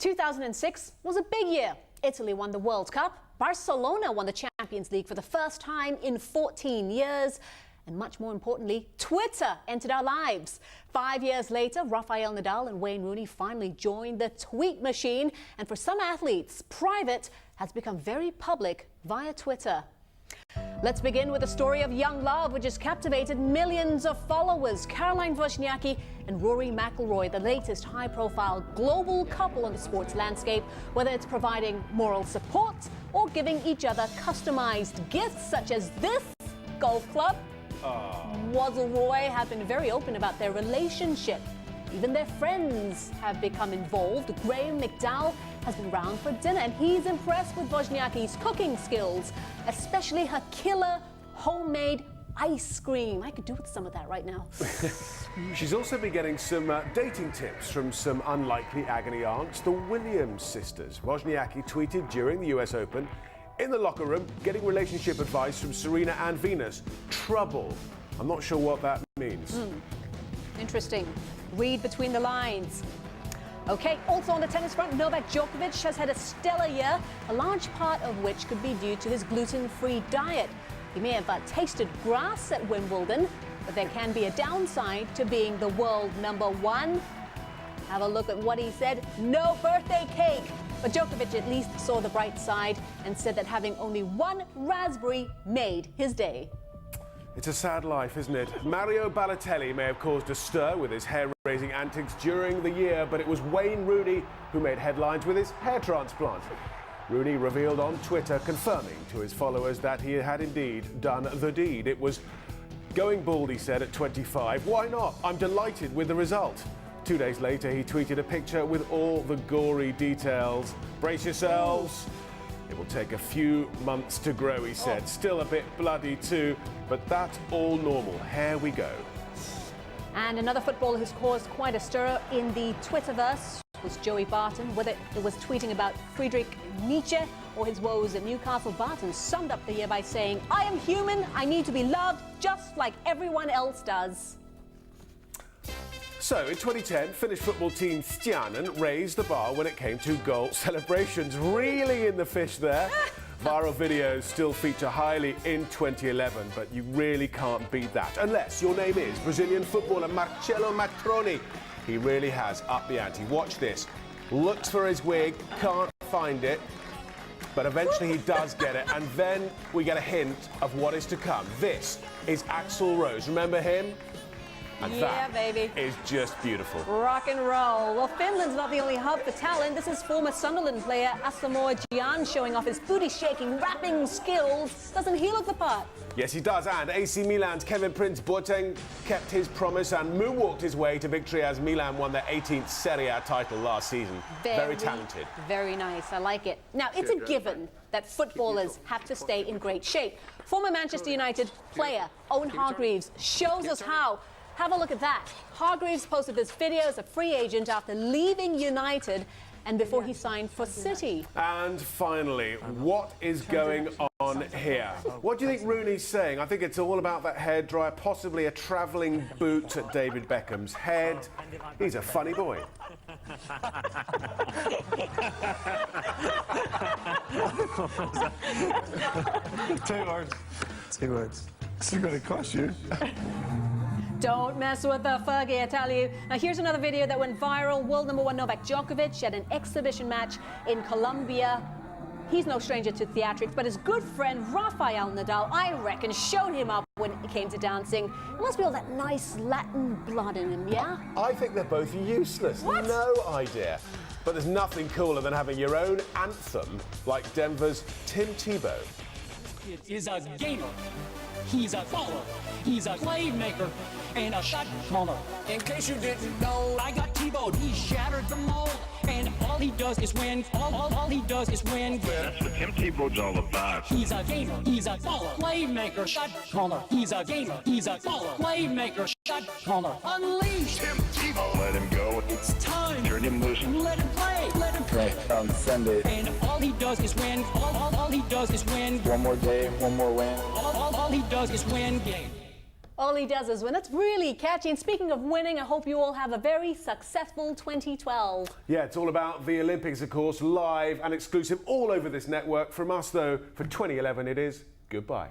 2006 was a big year. Italy won the World Cup. Barcelona won the Champions League for the first time in 14 years. And much more importantly, Twitter entered our lives. 5 years later, Rafael Nadal and Wayne Rooney finally joined the tweet machine. And for some athletes, private has become very public via Twitter. Let's begin with the story of young love, which has captivated millions of followers. Caroline Wozniacki and Rory McIlroy, the latest high-profile global couple on the sports landscape, whether it's providing moral support or giving each other customized gifts such as this golf club. Wozniacki have been very open about their relationship. Even their friends have become involved. Graham McDowell has been round for dinner and he's impressed with Wozniacki's cooking skills, especially her killer homemade ice cream. I could do with some of that right now. She's also been getting some dating tips from some unlikely agony aunts, the Williams sisters. Wozniacki tweeted during the US Open, in the locker room, getting relationship advice from Serena and Venus. Trouble. I'm not sure what that means. Interesting. Read between the lines. Okay, also on the tennis front, Novak Djokovic has had a stellar year, a large part of which could be due to his gluten-free diet. He may have tasted grass at Wimbledon, but there can be a downside to being the world #1. Have a look at what he said. No birthday cake. But Djokovic at least saw the bright side and said that having only one raspberry made his day. It's a sad life, isn't it? Mario Balotelli may have caused a stir with his hair-raising antics during the year, but it was Wayne Rooney who made headlines with his hair transplant. Rooney revealed on Twitter, confirming to his followers that he had indeed done the deed. It was going bald, he said, at 25. Why not? I'm delighted with the result. 2 days later, he tweeted a picture with all the gory details. Brace yourselves. It will take a few months to grow, he said. Still a bit bloody too, but that's all normal. Here we go. And another footballer who's caused quite a stir in the Twitterverse was Joey Barton. Whether it was tweeting about Friedrich Nietzsche or his woes at Newcastle, Barton summed up the year by saying, I am human, I need to be loved just like everyone else does. So, in 2010, Finnish football team Stjarnan raised the bar when it came to goal celebrations. Really in the fish there. Viral videos still feature highly in 2011, but you really can't beat that. Unless your name is Brazilian footballer Marcelo Matroni. He really has upped the ante. Watch this. Looks for his wig, can't find it, but eventually he does get it. And then we get a hint of what is to come. This is Axl Rose. Remember him? And yeah, that baby. is just beautiful. Rock and roll. Well, Finland's not the only hub for talent. This is former Sunderland player Asamoah Gyan showing off his booty-shaking rapping skills. Doesn't he look the part? Yes, he does. And AC Milan's Kevin Prince Boateng kept his promise and moonwalked his way to victory as Milan won their 18th Serie A title last season. Very talented. Very nice. I like it. Now, it's a given that footballers have to stay in great shape. Former Manchester United player Owen Hargreaves shows us how. Have a look at that. Hargreaves posted this video as a free agent after leaving United and before he signed for City. And finally, what is going on here? What do you think Rooney's saying? I think it's all about that hairdryer, possibly a travelling boot at David Beckham's head. He's a funny boy. 2 words. 2 words. It's going to cost you. Don't mess with the Fergie, I tell you. Now, here's another video that went viral. World #1 Novak Djokovic at an exhibition match in Colombia. He's no stranger to theatrics, but his good friend Rafael Nadal, I reckon, showed him up when it came to dancing. It must be all that nice Latin blood in him, yeah? I think they're both useless. What? No idea. But there's nothing cooler than having your own anthem like Denver's Tim Tebow. He is a gamer. He's a baller. He's a playmaker and a shot caller. In case you didn't know, I got Tebow. He shattered the mold, and all he does is win. All he does is win. That's what Tim Tebow's all about. He's a gamer. He's a baller. Playmaker, shot caller. He's a gamer. He's a baller. Playmaker, shot caller. Unleash Tim Tebow. Let him go. It's time. Turn him loose. Let him play. Let him play. Send it. And all he does is win. All he does is win. One more game, one more win. All he does is win game. All he does is win. It's really catchy. And speaking of winning, I hope you all have a very successful 2012. Yeah, it's all about the Olympics, of course, live and exclusive all over this network. From us, though, for 2011, it is goodbye.